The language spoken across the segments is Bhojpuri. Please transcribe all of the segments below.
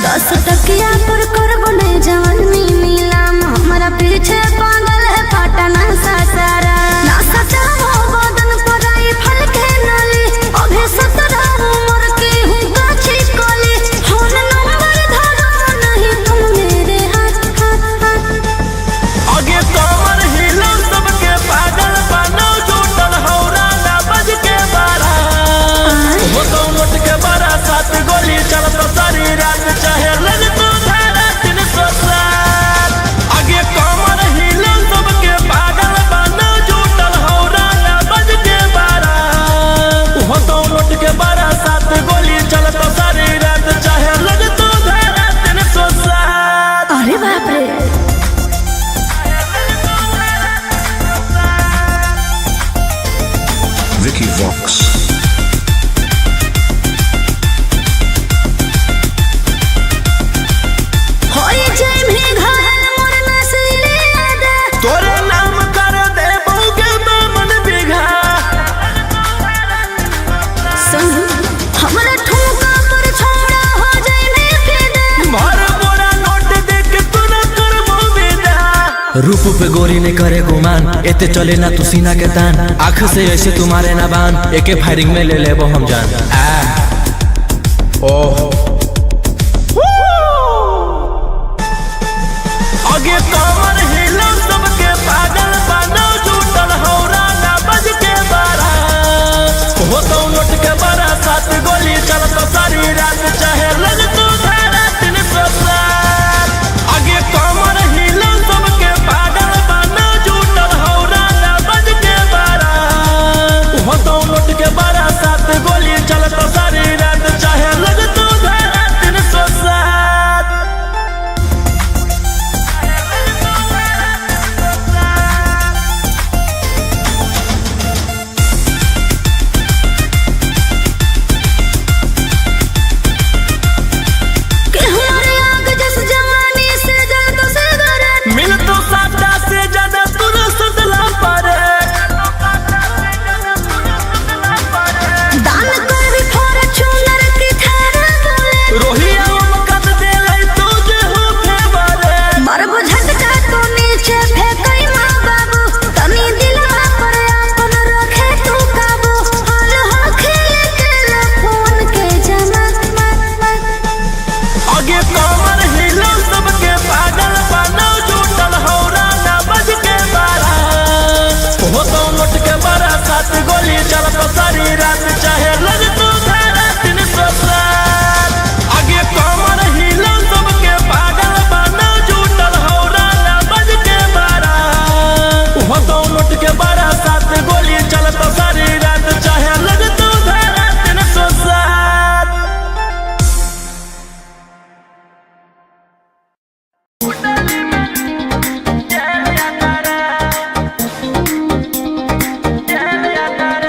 10 टकिया पर करबो ने जवानी नीलाम हमारा पीछे पागल है पटना सासारा ना सचाओ बदन पर आई फल के नली अभी 17 उम्र की हूँ गाछी कली फोन नंबर धरो नहीं तुम मेरे हाथ आगे कमर हिलो सबके पागल बनो जुटल हौरा ना बज के बारा हो तो नोट के बारा 7 गोली चलत सारी रात चाहे लग तो धारा 307 आगे कमर हिलो सबके पागल बनो जुटल हौरा ना बज के बारा हो तो नोट के बारा 7 गोली चलत सारी रात चाहे लग तो धारा 307। अरे बाप रे Vicky Vox. होई जाय भी घायल मोर नसीले आदा तोरे नाम कर दे बहुके बामन बिघा संग हमरा ठुमका पर छोड़ा हो जाय ने फिदा भर बोरा नोट देख तू न करबो विदा। रूप पे गोरी ने करे गुमान एते चले ना तू सीना के तान आँख से ऐसे तुम्हारे ना बान एके फायरिंग में ले लेबो हम जान ओह आगे कमर हिलो सबके पागल बनो जुटल हौरा ना बज के बारा हो तो नोट के बारा 7 गोली चलत सारी रात चाहे लग तो धारा 307 आगे कमर हिलो सबके पागल बनो जुटल हौरा ना बज के बारा हो तो नोट के बारा 7 गोली चलत सारी रात चाहे लग तो धारा 307। कि हमारे आग जस जवानी से जल तो से गरत मिल तो सादा से ज्यादा तूने सदला पारे दान कर भी फॉर्च्यूनर की थारा बोले रोहिया कद दे लाई तुझे हो फेवरे मरबो झटका तो नीचे फेंकई माँ बाबू तनी दिलवा पर अपन रखे तू काबू हाल हो खेले के फोन के जमा आगे कमर हिलो सबके पागल बनो जुटल हौरा ना बज के बारा हो तो नोट के बारा 7 गोली चलत सारी रात चाहे लग तो धारा 307 आगे कमर हिलो सबके पागल बनो जुटल हौरा ना बज के बारा हो तो नोट के बारा 7 गोली चलत सारी रात चाहे लग तो धारा 307।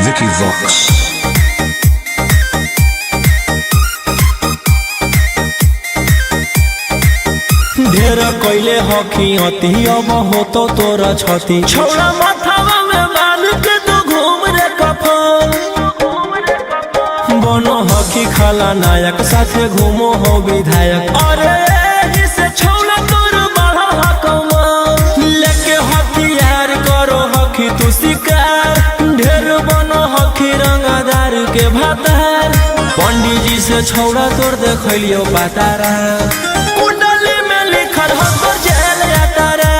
Vicky Vox. ढेर कैले हकी अति अब हो तो तोरा छती छौड़ा माथावा में बाल के तो घूम रे कफन बनो हकी खाला नायक साथे घूमो हो विधायक अरे जिसे छौड़ा तोर बढ़ा हकमा लेके हथियार करो हकी तू शिकार ढेर बनो हकी रंगदार के भातार पंडित जी से छौड़ा तोर देखलियो पातारा कुंडली में लिखल हो तोर जेल जाता रे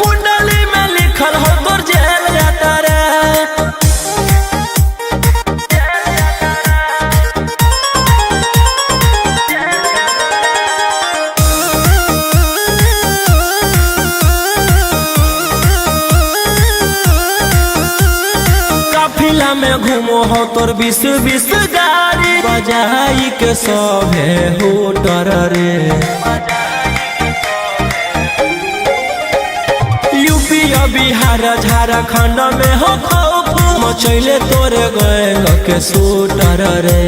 कुंडली में लिखल हो तोर जेल जाता रे काफिला में घूमो हो तोर 20 गाड़ी बजाई के सभे होटर रे यूपी बिहार झारखंड में हो खौफ मचैले तोरे गैंग के शूटर रे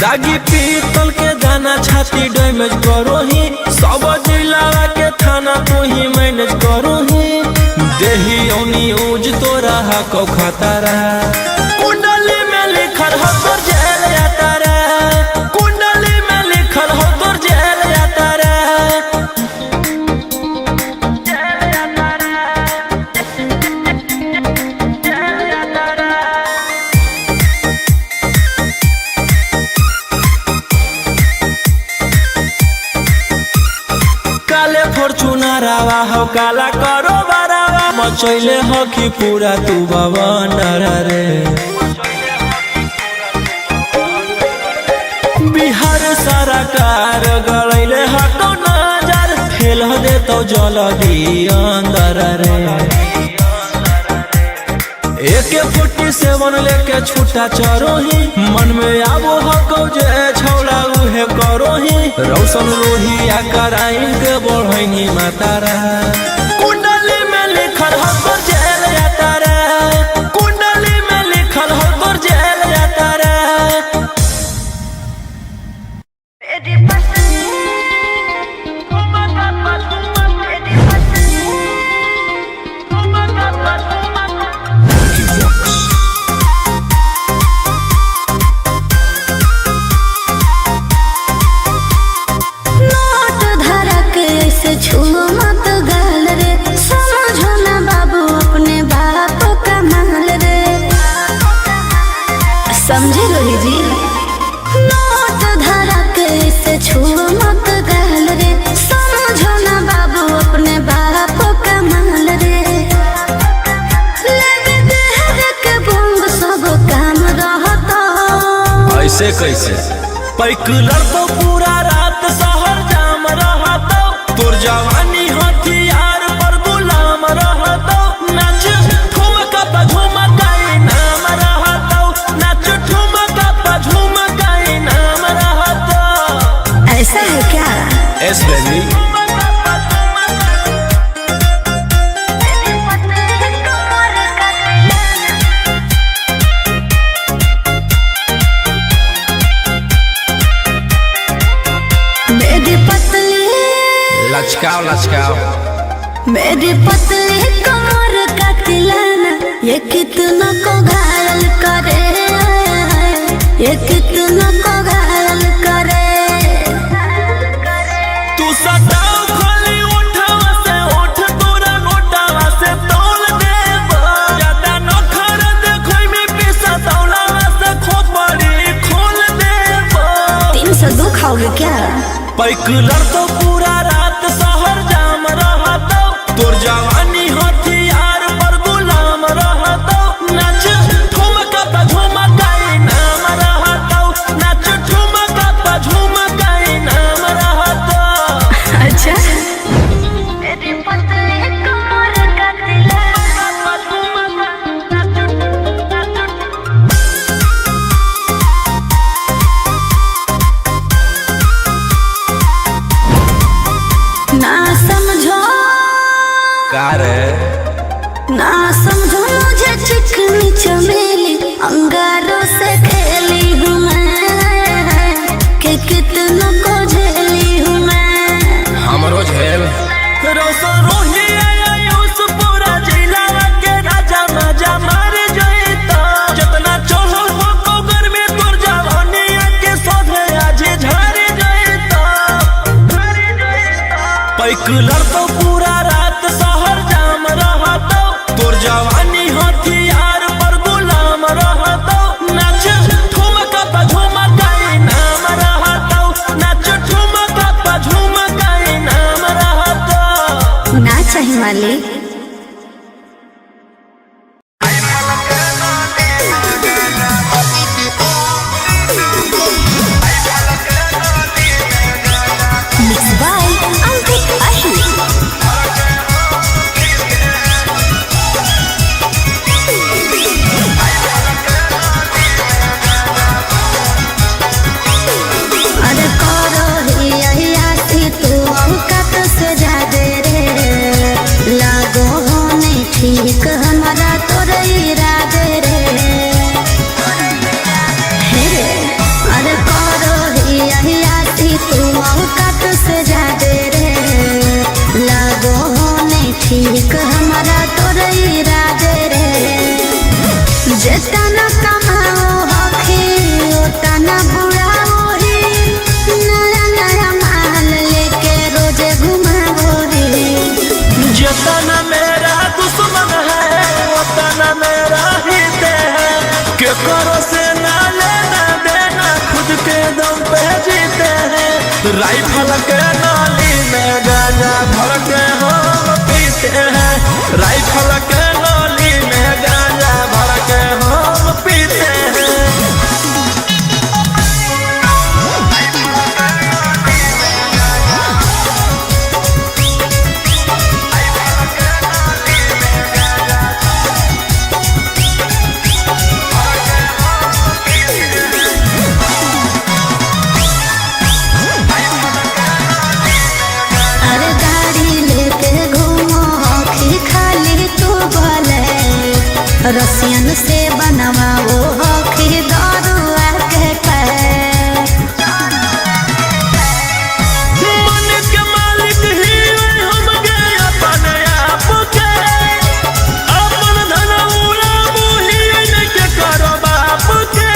दागी पीतल के दाना छाती डैमेज करो ही सब जिला के थाना तू ही मैनेज करो ही देही न्यूज तोरा हको खतरा कुंडली में लिखल हो तोर जेल यात्रा कुंडली में फॉर्चूनरवा हो काला करो बरावा मचैले हो कि पूरा तू बवंडर रे बिहार सरकार गड़ैले हटो नजर फेल दे तो जल्दी अंदर रे AK-47 लेके छूटा चरोही मन में आबो हको जे छौड़ा उहे करोही रौशन रोहिया कराइन के बढ़ैनी मातारा कुंडली में लिखल हो तोर जेल यातारा कुंडली में लिखल हो तोर जेल यातारा समझे रोही जी नोट धरा के इसे छू मत गहल रे समझो ना बाबू अपने बाप का माल रे लगे देह के बूंद सब काम रहता ऐसे कैसे पैकलर तो पूरा रात शहर जाम रहता तोर जवानी हथियार पर गुलाम रहता नाच ठुमका पे झुमकाई नाम रहता नाच ठुमका पे झुमकाई नाम रहता ऐसा है क्या एस बेबी लचकाओ लचकाओ मेरी पतली कमर का तिलाना ये कितना को घायल करे ये कितना को घायल करे तू सताओ खाली उठावा से उठ तोरा नोटावा से तौल देब ज्यादा न खर देखोई में पैसा तौलावा से खोपड़ी खोल देब 302 खाओगे क्या पैकलर तो पूरा रात शहर जाम रहता तोर जवानी हथियार पर गुलाम रहता नाच ठुमका पे झुमकाई नाम रहता नाच ठुमका पे झुमकाई नाम रहता अच्छा मेरी पतली कमर का ना समझो ना समझो मुझे चिकनी चमेली अंगारों से खेली हूँ मैं कि कितना को झेली हूँ मैं हमरो झेल रोशन रोहिया उस पूरा जिला के राजा मजा मार जइता जितना चढ़ल हो कोगर में तोर जवानी के सोधे आज झाड़ जइता पैकलर तो पूरा रात शहर जाम रहता तोर जवानी हथियार पर गुलाम रहता नाच ठुमका पे झुमकाई नाम रहता नाच ठुमका पे झुमकाई नाम रहता ना चाहिए मालिक Mixed by Ankit Ahi. अरे करो ही आती तू औकात से ज्यादा रे लागो होने ठीक हमारा तोरे इरादे रे हे रे अरे करो ही आती तू औकात से ज्यादा रे लागो होने ठीक हमारा तोरे इरादे रे जितना कमाओ हखी उतना बुढ़ाओ ही नया नया माल लेके रोजे घुमाओ ही जितना मेरा दुश्मन है उतना मेरा हित है के करो से ना लेना देना खुद के दम पे जीते हैं राइफल के नाली में गांजा भर रसियन से बनवाओ होखी दरुआ के पैर। मन के मालिक ही हम गए अपने आप के, अपन धन उड़ाबू ही नहीं के करो बाप के।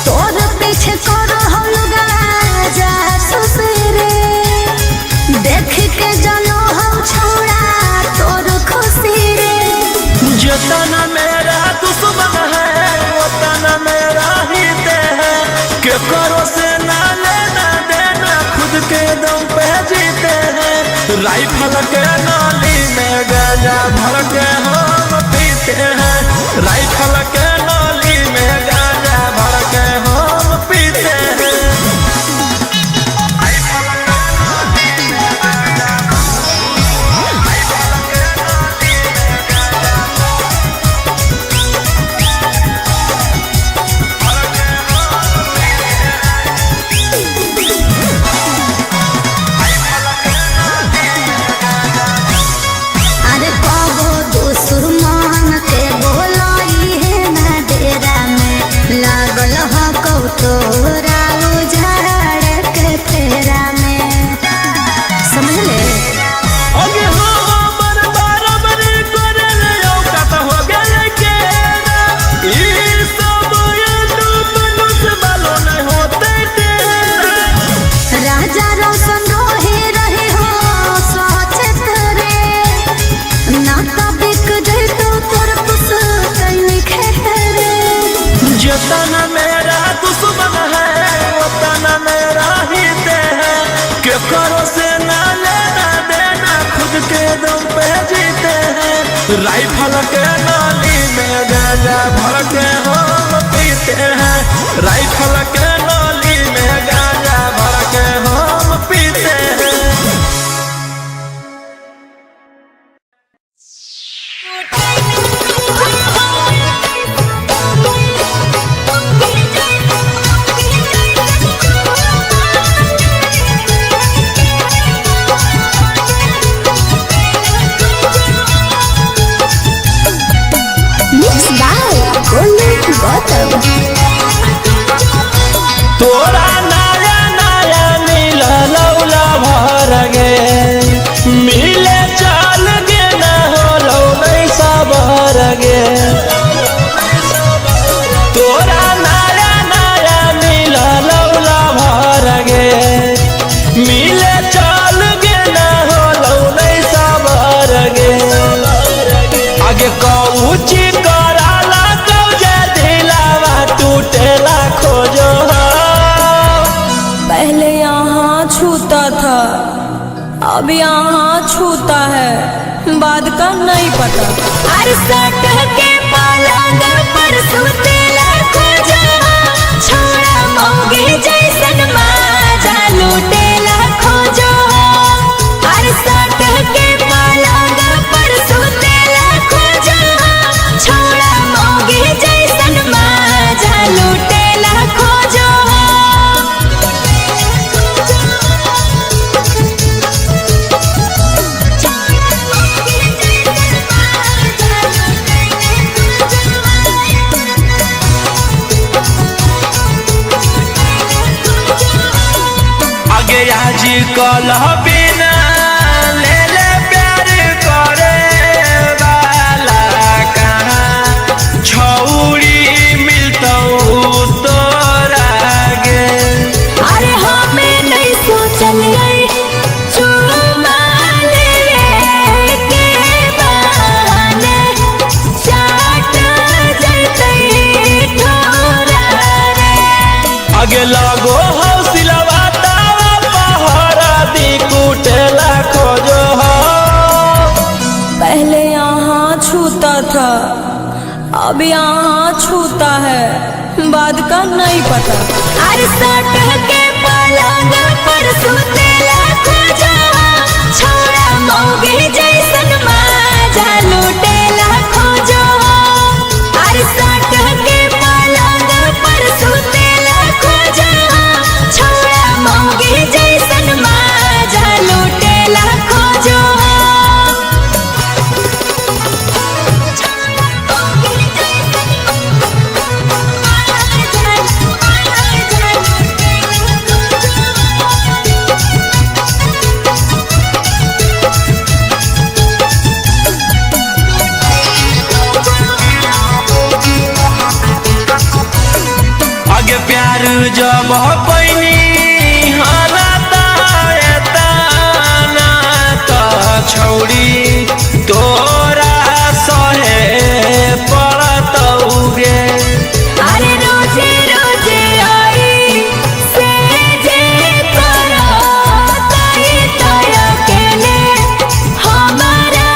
तोर पीछे करो हम जा ससुरे, देख के जानो हम छोड़ा तोर खुशी रे। जितना मेरा दुश्मन है उतना मेरा हित है, के करो से ना लेना देना खुद के दम पे जीते हैं। राइफल के नाली में गांजा भर के हम पीते हैं, राइफल के नाली में गांजा भर के हम पीते हैं। अरे कबो दुश्मन के बोलाई है ना डेरा में, लागल हो कौतोरा उजाड़ के फेरा में। समझ ले अगे हमर बराबरी करे ले औकात हो गेले के, ई सब मनुष्य वालो नहीं होते के। राजा रोशन रहे हो सचेत रे, ना तो बिक जाए तो तोर कुछ कहीं खेत रे। जितना मेरा दुश्मन है उतना मेरा हित है, के करो से ना लेना देना खुद के दम पे जीते हैं। राइफल के नाली में गांजा भर के हम पीते हैं, राइफल के नाली में गांजा भर के हम पीते हैं। Mixed by Golden Bottom। तोरा नया नया मिललौला भर गे, मिले चल गे न होलौ नहीं सबर गे। तोरा नया नया मिललौला भर गे, मिले चल गे न होलौ नहीं सबर गे। आगे कौची कराला कौजे दिलावा टूटेला खोजो। पहले यहाँ छूता था अब यहाँ छूता है, बाद का नहीं पता। अरे सट के पलंग पर सुतेला खोजो, छोड़ा मौगे जैसन माजा लूटेला खोजो। अरे सट के पलंग पर सुतेला खोजो, छोड़ा मौगे जैसन माजा लूटेला खोजो। आगे आज कल बिना ले ले प्यार करे वाला कहाँ छौड़ी मिलतौ तोरा गे। अरे हमें नहीं सोचलिए चुमा लेवे के बहाने चाट जैतै ठोरा रे। आगे लगो हौसलवा तावा पहरा दी कुटेला खोजो हो। पहले यहाँ छूता था अब यहाँ छूता है, बाद का नहीं पता। अरे सट के पलंग पर सुतेला खोजो, छोड़ा मौगे जैसन माजा लूटेला खोजो। अरे सट के पलंग पर सुतेला खोजो, छोड़ा मौगे जैसन माजा लूटेला खोजो। जब पैनी हालता एतना तो छौड़ी तोरा सहे पड़तौगे। अरे रोजे रोजे आई से जे करो तई तय अकेले हमारा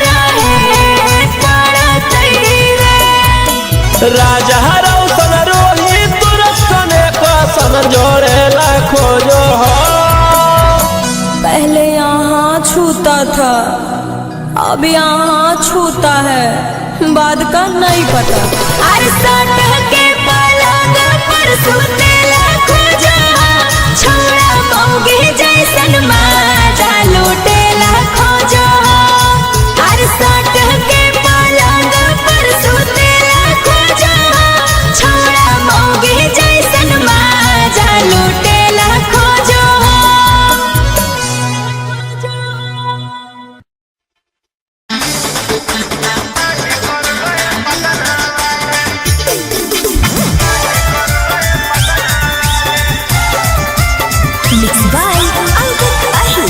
रहे पड़तई रे। राजा रौशन रोहित तुरस्कने कसन जोड़ेला खोजो हो। पहले यहाँ छूता था अब यहाँ छूता है, बाद का नहीं पता। अरे सट के पलंग पर सुतेला खोजा छोड़ा मौगी जैसन माजा लूटेला खोजा। अरे सट के पलंग पर सुतेला खोजा छोड़ा मौगी जैसन माजा लूटेला खोजा। Mixed by Ankit Ahi.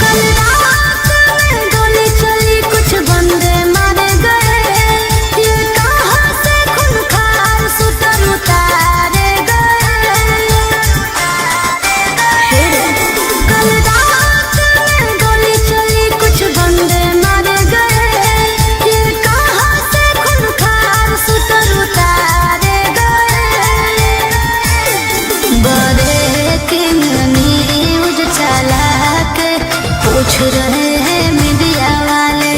कल रात में गोली चली कुछ बंदे मारे गए, ये कहाँ से खूंखार सूतर उतारे गए। कल रात में गोली चली कुछ बंदे मारे गए, ये कहाँ से खूंखार सूतर उतारे गए। बड़े किंग न्यूज चला के पूछ रहे हैं मीडिया वाले।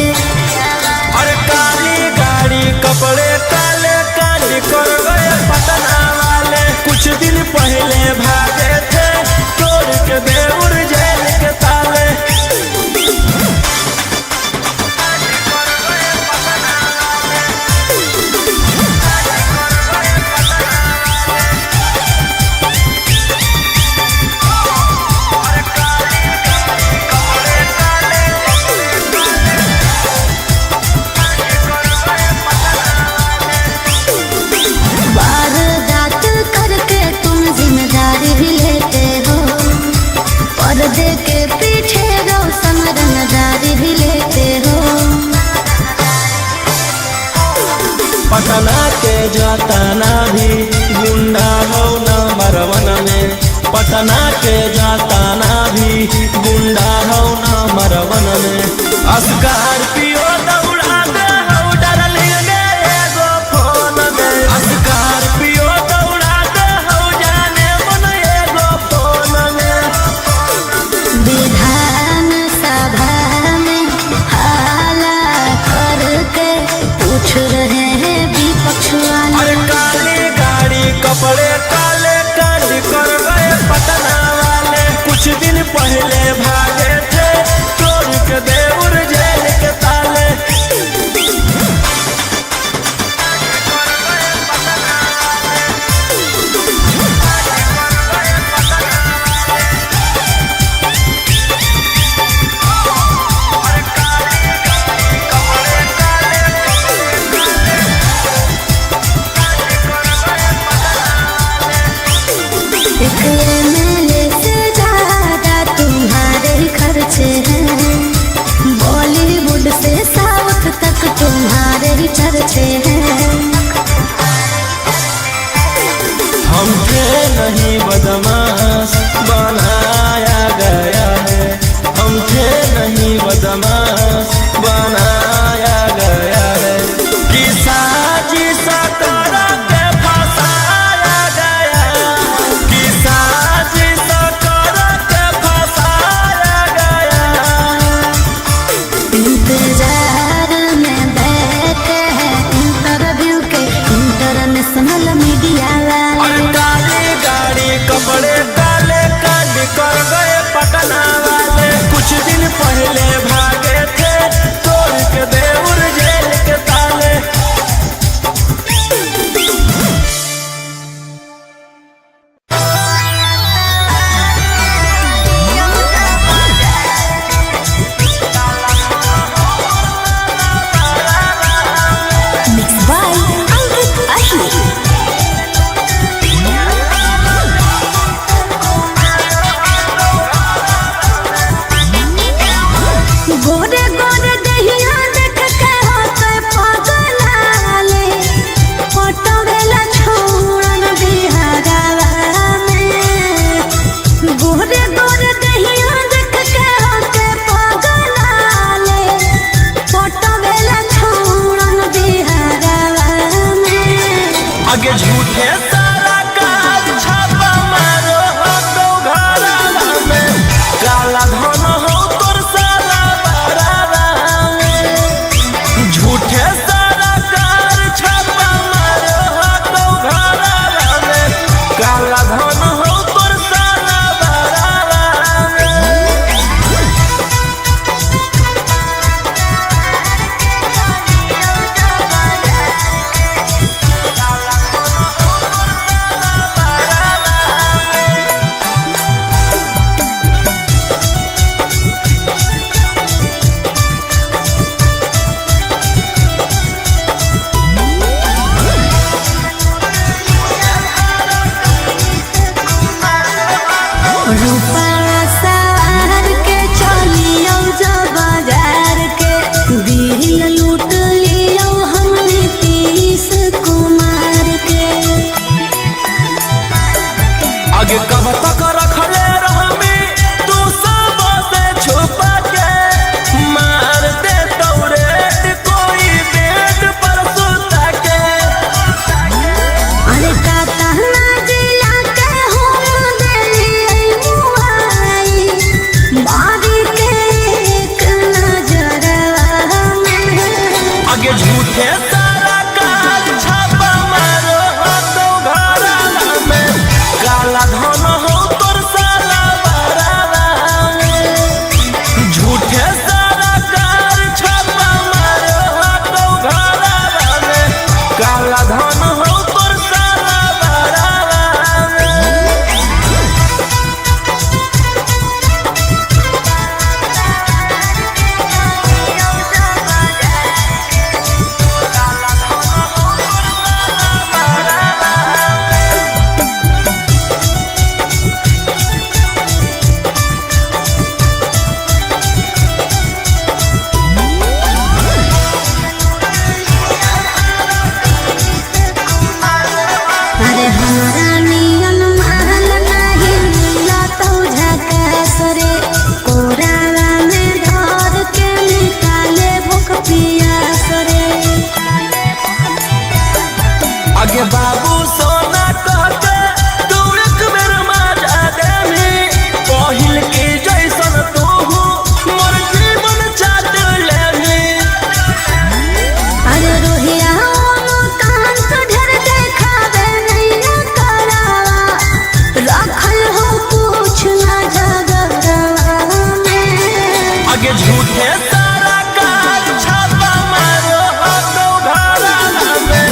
अरे काली गाड़ी कपड़े काले काली कर गए पटना वाले। कुछ दिन पहले भागे थे तोड़ के बेउर जेल के ताले। वारदात करके तुम जिम्मेदारी भी लेते हो, पर्दे के पीछे रोशन रंगदारी भी लेते हो। पटना के जाताना भी गुंडा हो नंबर 1 में। पटना के जाताना भी गुंडा हो नंबर 1 में। स्कॉर्पियो दौड़ा दे हो डरलिंग गे एगो फोन में। स्कॉर्पियो दौड़ा दे हो जाने मन एगो फोन में। विधान सभा में हाला करके पूछ रहे हैं विपक्ष वाले। अरे काली गाड़ी कपड़े काले काली कर गए पटना वाले। कुछ दिन पहले भागे थे तोड़ के बेउर जेल के ताले। एक MLA से ज्यादा तुम्हारा आगे कब तक रखले रहमी तू सब से छुपा के मार दे तौरेट कोई बेड पर सुता के। अरे काता ना जिया के हम दिली मुआई बारी के एक नजरवा में। आगे झूठे सारा काज छापा मारो तो घराना में काला धन हो तोर साला बराना में। झूठे सारा काज छापा मारो तो घराना में काला धन हो तोर साला बराना में। अरे हमारा नियन महल नहीं मिला तो झकास रे कोरावा में धर के निकाले भूख पियास रे। आगे बाबू सोना कहते तू एक बेर मजा देमी पहिल के जैसन तू मोर जीवन चाट लेमी। अरे रोहिया कान तो ढेर देखावे नैया करावा रखल हो कुछ ना जगरवा में। आगे झूठे सारा काज छापा मारो तो घराना में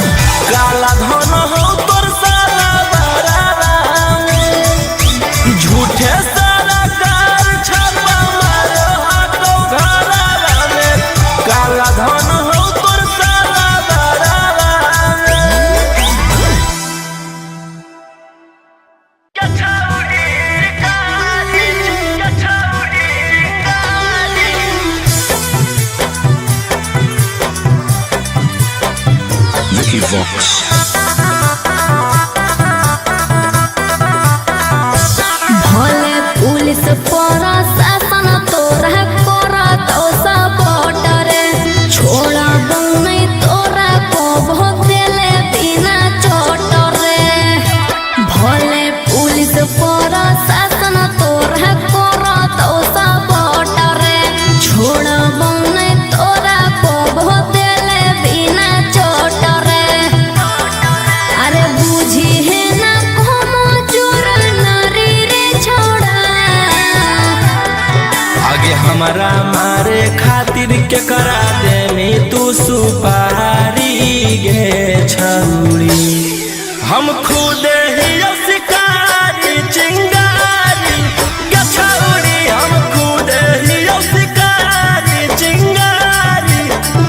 काला धन हो तोर साला बराना में। झूठे सारा काज छापा मारो तो घराना में काला धन हो तोर साला बराना में। Vicky Vox. भले पुलिस प्रशासन तोरा करत सपोर्ट रे छोड़ा नहीं तोरा को भोगले बिना चोट रे। भले पुलिस प्रशासन तोरा करत सपोर्ट रे छोड़ा नहीं तोरा को भोगले बिना चोट रे। अरे बुझी है ना कोनो चोर नारी रे छोड़ा। आगे हमारा मारे खातिर के करा देनी तू सुपारी गे छौरी। हम खुद ही शिकारी चिंगारी गे छौरी। हम खुद ही शिकारी चिंगारी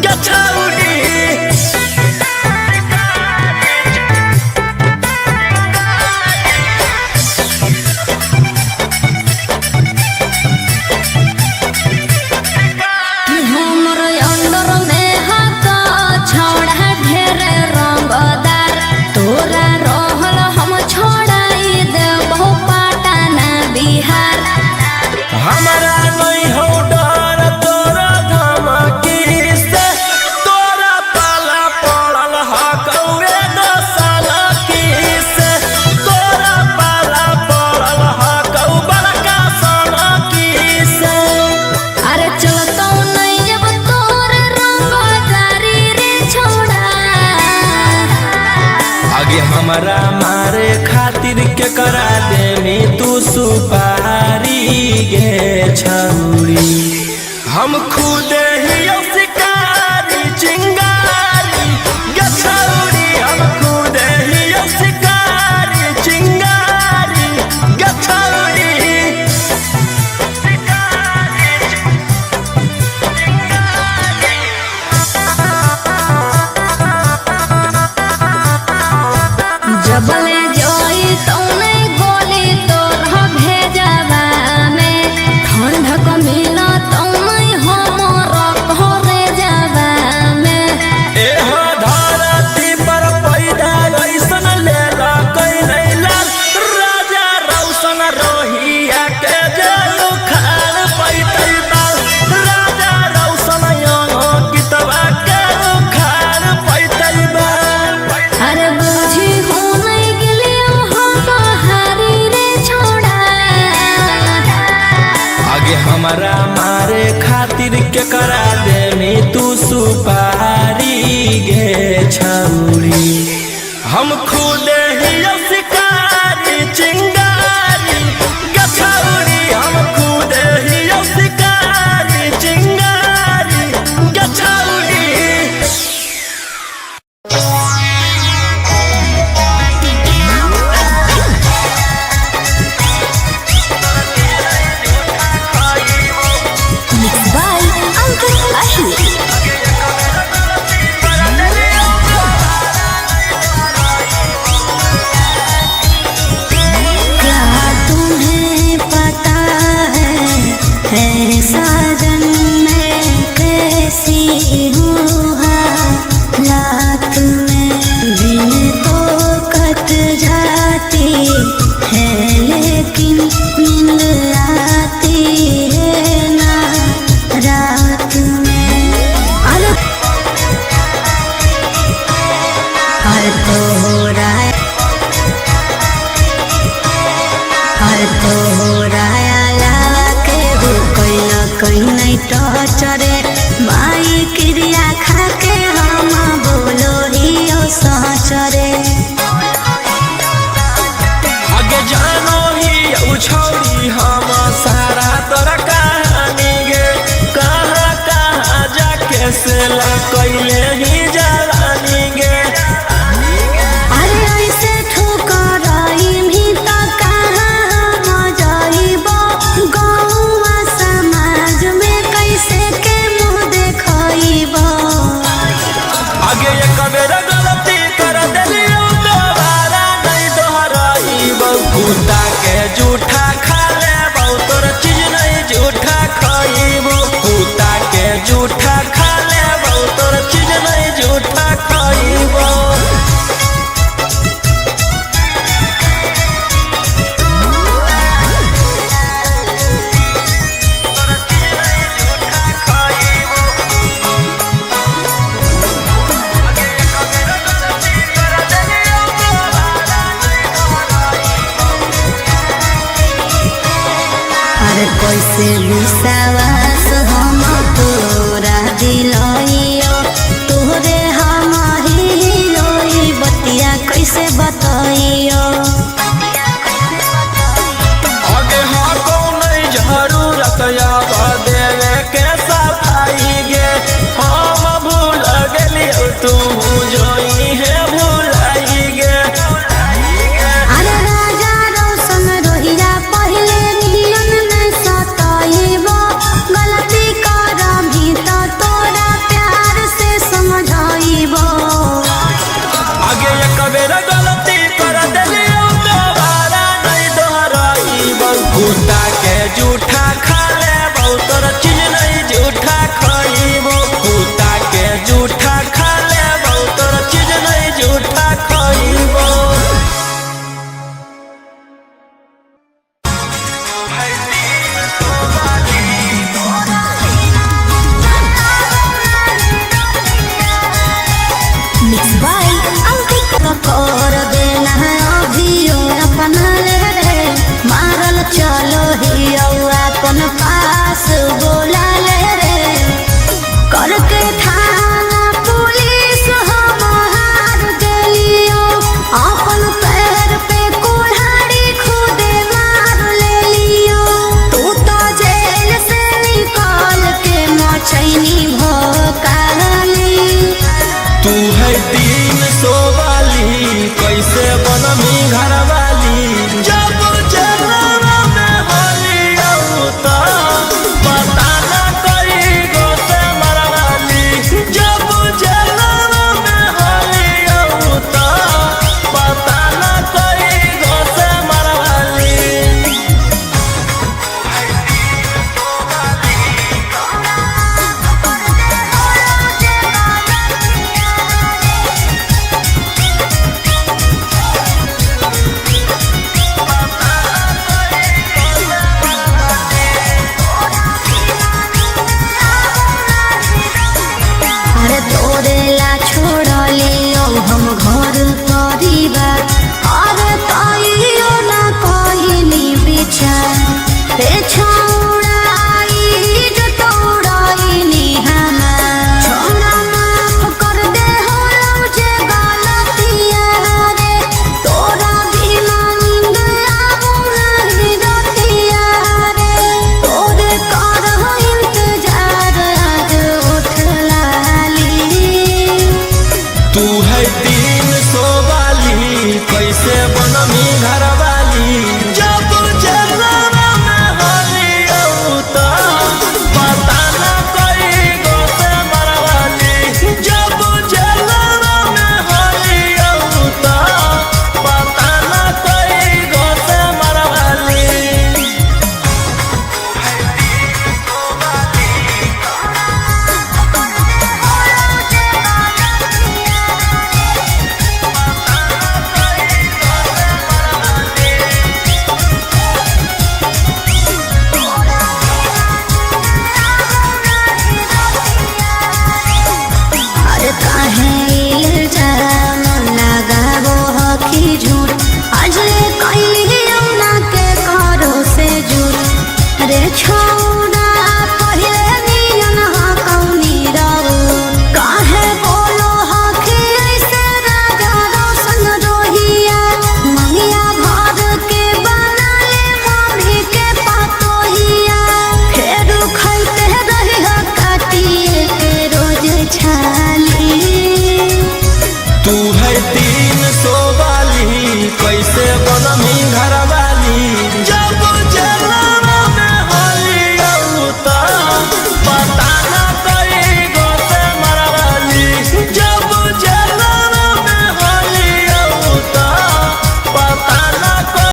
गे छौरी। हमर अंदर में हका छोड़ा ढेर रंगदार तोरा रहल हम छोड़ाई देबो पाटना बिहार। हमारा नहीं हो डर तोरा धमकी से तोरा पाला पड़ल हकौए दसाला की से तोरा पाला पड़ल हकौ बड़का साला की से। अरे चलतो नहीं अब तोर रंगदारी रे छोड़ा। आगे हमारा मारे खातिर के करा देनी तू सुपारी गे छौरी। हम खुद ही शिकारी चिंगारी गे छौरी। हम खुद ही शिकारी चिंगारी गे छौरी। जबले जोई तौने गोली तोर भेजवा में ठंडक मिला तौने हमर घर सुपारी गे छौरी हम खुद ही शिकारी चिंगारी गछौरी हम खुद ही शिकारी चिंगारी गछौरी। Mixed by Uncle Ahmed. क्या तुम्हें पता है साजन मैं कैसी हूँ हालात में दिन तो कट जाती है लेकिन नींद आती है ना रात में। अरे हर तो हो रहा है हर तो हो रहा लाके हो कोई ना कोई नहीं टचरे माई क्रिया खा के हम बोलो ही ओ सहचरे। आगे जानो ही उछौरी हम सारा तोरा कहानी गे कहाँ कहाँ जाके से कैले ही जवानी गे। अरे ऐसे ठोकराई भी तो कहाँ हम जाइबो गौवा समाज में कैसे के मुँह देखइबो। आगे ये कबेरा गलती कर देलियो दोबारा नहीं दोहराइबो कुत्ता के जूठा खा लेबो तोर चीज नहीं जूठा खाइबो कुत्ता के जूठा खा लेबो तोर चीज नहीं जूठा खाइबो। अरे कैसे विश्वास हम तोरा दिलइयो तोरे हम ही बतिया कैसे बतइयो। आगे हाँ कौन जरूरत याद देवे के सफाई गे हम भूल गेलियो तू